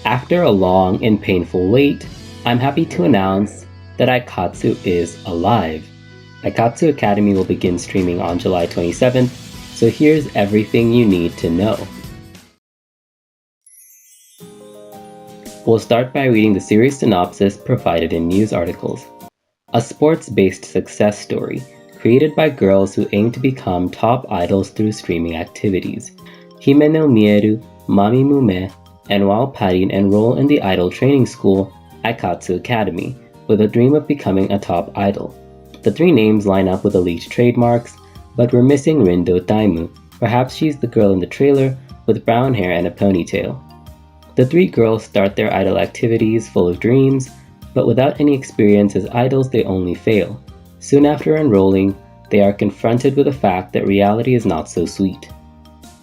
After a long and painful wait, I'm happy to announce that Aikatsu is alive. Aikatsu Academy will begin streaming on July 27th, so here's everything you need to know. We'll start by reading the series synopsis provided in news articles. A sports-based success story created by girls who aim to become top idols through streaming activities. Himeno Mieru, Mamimu Meh, and Wao Parin enroll in the idol training school, Aikatsu Academy, with a dream of becoming a top idol. The three names line up with elite trademarks, but we're missing Rindo Taimu. Perhaps she's the girl in the trailer with brown hair and a ponytail. The three girls start their idol activities full of dreams, but without any experience as idols they only fail. Soon after enrolling, they are confronted with the fact that reality is not so sweet.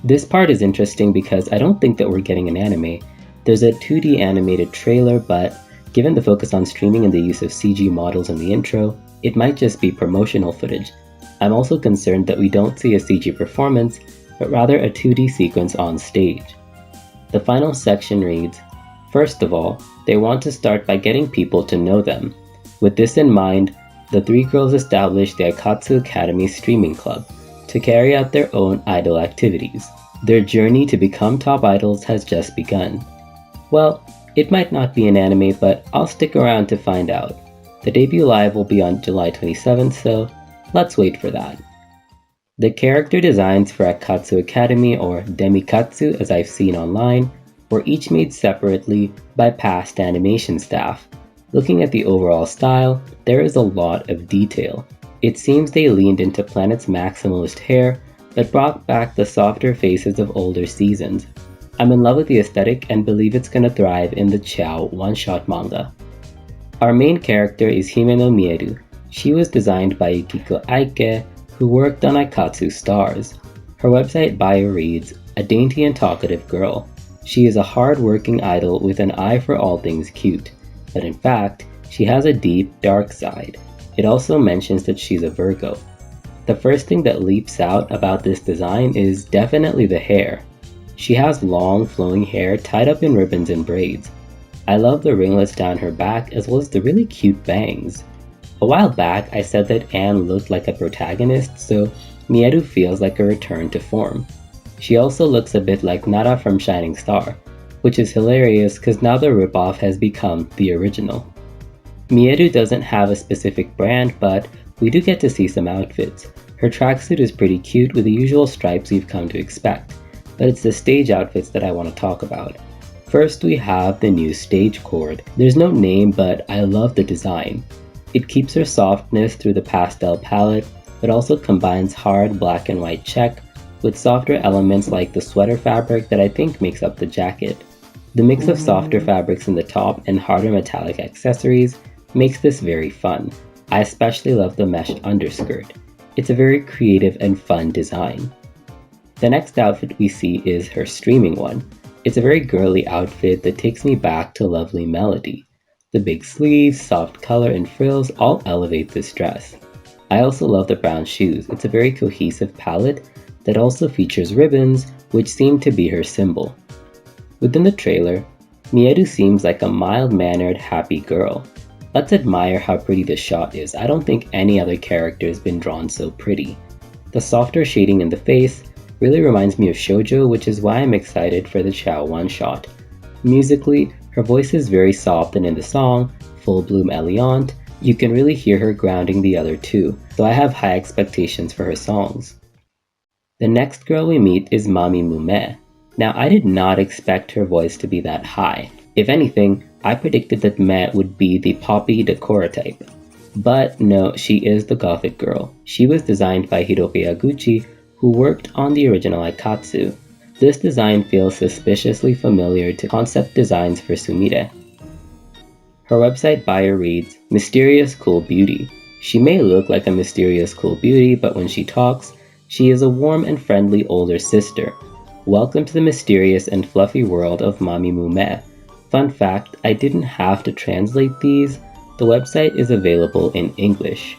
This part is interesting because I don't think that we're getting an anime. There's a 2D animated trailer, but given the focus on streaming and the use of CG models in the intro, it might just be promotional footage. I'm also concerned that we don't see a CG performance, but rather a 2D sequence on stage. The final section reads, "First of all, they want to start by getting people to know them. With this in mind, the three girls established the Aikatsu Academy streaming club to carry out their own idol activities. Their journey to become top idols has just begun." Well, it might not be an anime, but I'll stick around to find out. The debut live will be on July 27th, so let's wait for that. The character designs for Aikatsu Academy, or Demikatsu as I've seen online, were each made separately by past animation staff. Looking at the overall style, there is a lot of detail. It seems they leaned into Planet's maximalist hair, but brought back the softer faces of older seasons. I'm in love with the aesthetic and believe it's gonna thrive in the Chao one-shot manga. Our main character is Himeno Mieru. She was designed by Yukiko Aike, who worked on Aikatsu Stars. Her website bio reads, "A dainty and talkative girl. She is a hard-working idol with an eye for all things cute. But in fact, she has a deep, dark side." It also mentions that she's a Virgo. The first thing that leaps out about this design is definitely the hair. She has long, flowing hair tied up in ribbons and braids. I love the ringlets down her back as well as the really cute bangs. A while back, I said that Anne looked like a protagonist, so Mieru feels like a return to form. She also looks a bit like Nara from Shining Star, which is hilarious because now the ripoff has become the original. Mieru doesn't have a specific brand, but we do get to see some outfits. Her tracksuit is pretty cute with the usual stripes we've come to expect, but it's the stage outfits that I want to talk about. First, we have the new stage cord. There's no name, but I love the design. It keeps her softness through the pastel palette, but also combines hard black and white check with softer elements like the sweater fabric that I think makes up the jacket. The mix of softer fabrics in the top and harder metallic accessories makes this very fun. I especially love the mesh underskirt. It's a very creative and fun design. The next outfit we see is her streaming one. It's a very girly outfit that takes me back to Lovely Melody. The big sleeves, soft color, and frills all elevate this dress. I also love the brown shoes. It's a very cohesive palette that also features ribbons, which seem to be her symbol. Within the trailer, Mieru seems like a mild-mannered, happy girl. Let's admire how pretty this shot is. I don't think any other character has been drawn so pretty. The softer shading in the face really reminds me of shoujo, which is why I'm excited for the Chao one-shot. Musically, her voice is very soft, and in the song, Full Bloom Eliant, you can really hear her grounding the other two, so I have high expectations for her songs. The next girl we meet is Mamimu Meh. Now, I did not expect her voice to be that high. If anything, I predicted that Meh would be the poppy Decora type. But no, she is the gothic girl. She was designed by Hiroki Yaguchi, who worked on the original Aikatsu. This design feels suspiciously familiar to concept designs for Sumire. Her website bio reads, "Mysterious cool beauty." She may look like a mysterious cool beauty, but when she talks, she is a warm and friendly older sister. Welcome to the mysterious and fluffy world of Mamimu Meh. Fun fact, I didn't have to translate these. The website is available in English.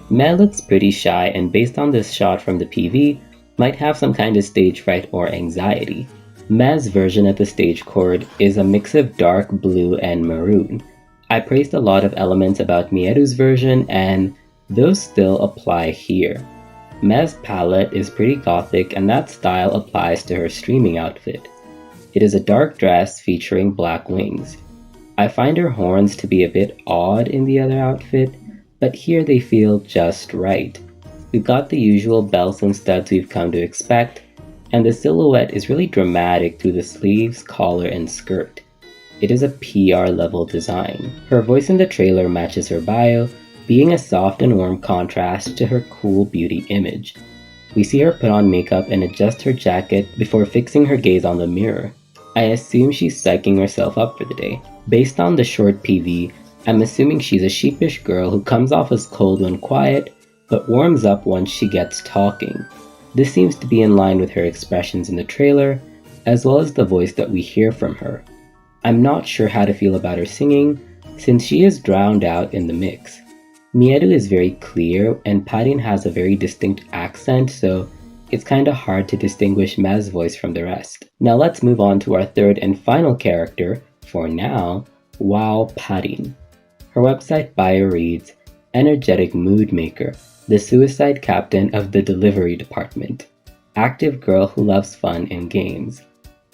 Meh looks pretty shy, and based on this shot from the PV, might have some kind of stage fright or anxiety. Meh's version of the stage chord is a mix of dark blue and maroon. I praised a lot of elements about Mieru's version, and those still apply here. Meh's palette is pretty gothic, and that style applies to her streaming outfit. It is a dark dress featuring black wings. I find her horns to be a bit odd in the other outfit, but here they feel just right. We've got the usual bells and studs we've come to expect, and the silhouette is really dramatic through the sleeves, collar, and skirt. It is a PR level design. Her voice in the trailer matches her bio, being a soft and warm contrast to her cool beauty image. We see her put on makeup and adjust her jacket before fixing her gaze on the mirror. I assume she's psyching herself up for the day. Based on the short PV, I'm assuming she's a sheepish girl who comes off as cold when quiet, but warms up once she gets talking. This seems to be in line with her expressions in the trailer, as well as the voice that we hear from her. I'm not sure how to feel about her singing, since she is drowned out in the mix. Mieru is very clear, and Parin has a very distinct accent, so it's kinda hard to distinguish Meh's voice from the rest. Now let's move on to our third and final character, for now, Wao Parin. Her website bio reads, energetic mood maker, the suicide captain of the delivery department, active girl who loves fun and games.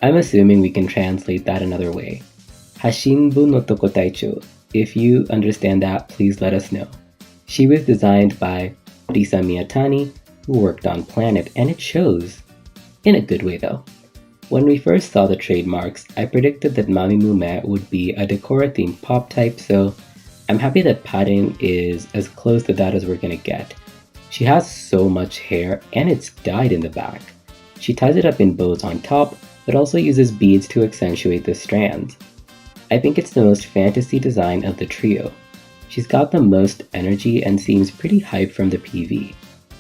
I'm assuming we can translate that another way. Hashinbu no Tokotaicho. If you understand that, please let us know. She was designed by Risa Miyatani, who worked on Planet, and it shows. In a good way though. When we first saw the trademarks, I predicted that Mamimu Meh would be a Decora-themed pop type, so I'm happy that Parin is as close to that as we're gonna get. She has so much hair, and it's dyed in the back. She ties it up in bows on top, but also uses beads to accentuate the strands. I think it's the most fantasy design of the trio. She's got the most energy and seems pretty hyped from the PV.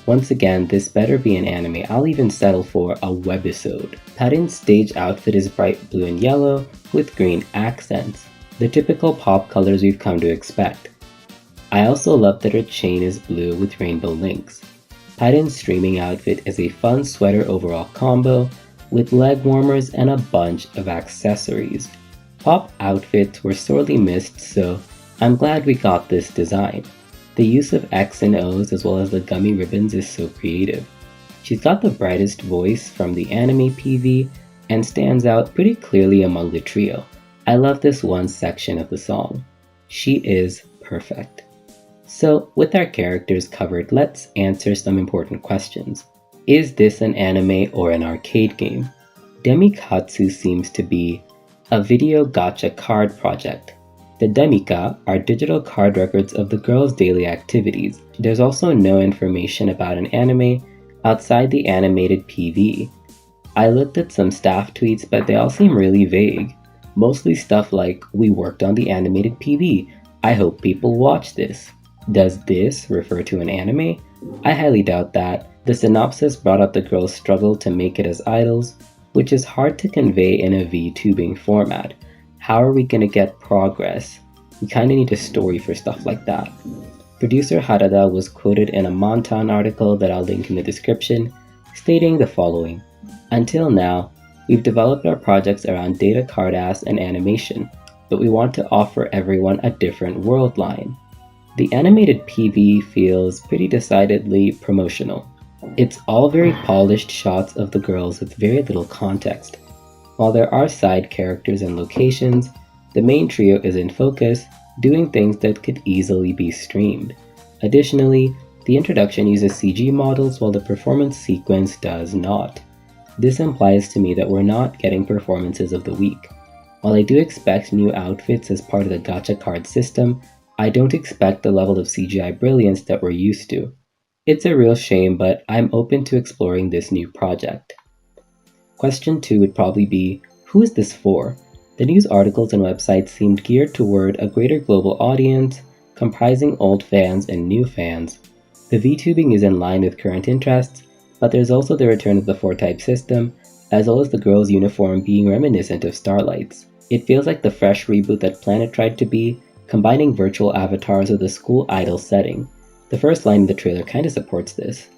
Once again, this better be an anime. I'll even settle for a webisode. Parin's stage outfit is bright blue and yellow with green accents, the typical pop colors we've come to expect. I also love that her chain is blue with rainbow links. Parin's streaming outfit is a fun sweater overall combo with leg warmers and a bunch of accessories. Pop outfits were sorely missed, so I'm glad we got this design. The use of X and O's as well as the gummy ribbons is so creative. She's got the brightest voice from the anime PV and stands out pretty clearly among the trio. I love this one section of the song. She is perfect. So, with our characters covered, let's answer some important questions. Is this an anime or an arcade game? Demikatsu seems to be a video gacha card project. The Demika are digital card records of the girls' daily activities. There's also no information about an anime outside the animated PV. I looked at some staff tweets, but they all seem really vague. Mostly stuff like, we worked on the animated PV. I hope people watch this. Does this refer to an anime? I highly doubt that. The synopsis brought up the girls' struggle to make it as idols, which is hard to convey in a VTubing format. How are we gonna get progress? We kinda need a story for stuff like that. Producer Harada was quoted in a Montan article that I'll link in the description, stating the following. Until now, we've developed our projects around data card-ass and animation, but we want to offer everyone a different world line. The animated PV feels pretty decidedly promotional. It's all very polished shots of the girls with very little context. While there are side characters and locations, the main trio is in focus, doing things that could easily be streamed. Additionally, the introduction uses CG models while the performance sequence does not. This implies to me that we're not getting performances of the week. While I do expect new outfits as part of the gacha card system, I don't expect the level of CGI brilliance that we're used to. It's a real shame, but I'm open to exploring this new project. Question 2 would probably be, who is this for? The news articles and websites seemed geared toward a greater global audience, comprising old fans and new fans. The VTubing is in line with current interests, but there's also the return of the 4-type system, as well as the girls' uniform being reminiscent of Starlight's. It feels like the fresh reboot that Planet tried to be, combining virtual avatars with a school idol setting. The first line in the trailer kinda supports this.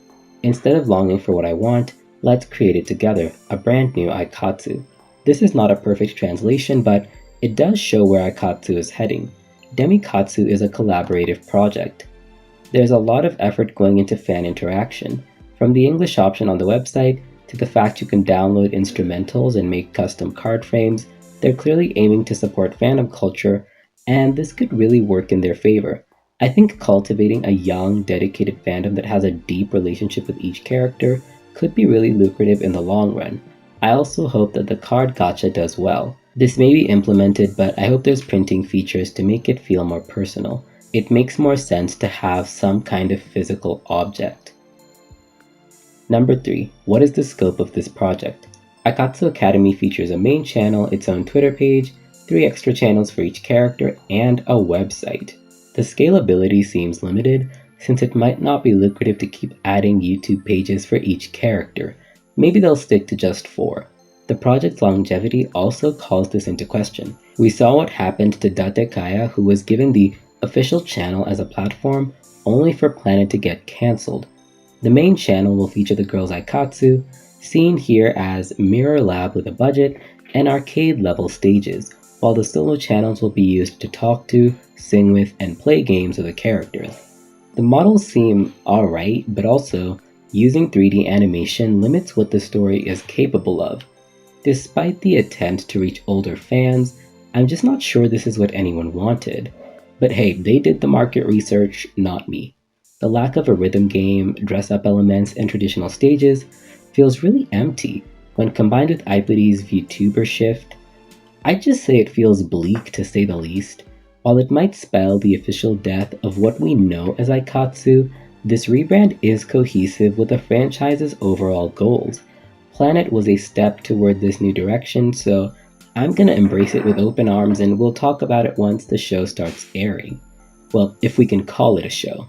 Instead of longing for what I want, let's create it together, a brand new Aikatsu. This is not a perfect translation, but it does show where Aikatsu is heading. Demikatsu is a collaborative project. There's a lot of effort going into fan interaction, from the English option on the website to the fact you can download instrumentals and make custom card frames. They're clearly aiming to support fandom culture, and this could really work in their favor. I think cultivating a young, dedicated fandom that has a deep relationship with each character could be really lucrative in the long run. I also hope that the card gacha does well. This may be implemented, but I hope there's printing features to make it feel more personal. It makes more sense to have some kind of physical object. Number 3. What is the scope of this project? Aikatsu Academy features a main channel, its own Twitter page, 3 extra channels for each character, and a website. The scalability seems limited, since it might not be lucrative to keep adding YouTube pages for each character. Maybe they'll stick to just 4. The project's longevity also calls this into question. We saw what happened to Date Kaya, who was given the official channel as a platform only for Planet to get cancelled. The main channel will feature the girls Aikatsu, seen here as Mirror Lab with a budget and arcade level stages, while the solo channels will be used to talk to, sing with, and play games with the characters. The models seem alright, but also, using 3D animation limits what the story is capable of. Despite the attempt to reach older fans, I'm just not sure this is what anyone wanted. But hey, they did the market research, not me. The lack of a rhythm game, dress-up elements, and traditional stages feels really empty when combined with iPlady's VTuber shift. I'd just say it feels bleak to say the least. While it might spell the official death of what we know as Aikatsu, this rebrand is cohesive with the franchise's overall goals. Planet was a step toward this new direction, so I'm gonna embrace it with open arms and we'll talk about it once the show starts airing. Well, if we can call it a show.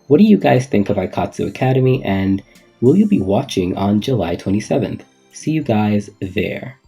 What do you guys think of Aikatsu Academy, and will you be watching on July 27th? See you guys there.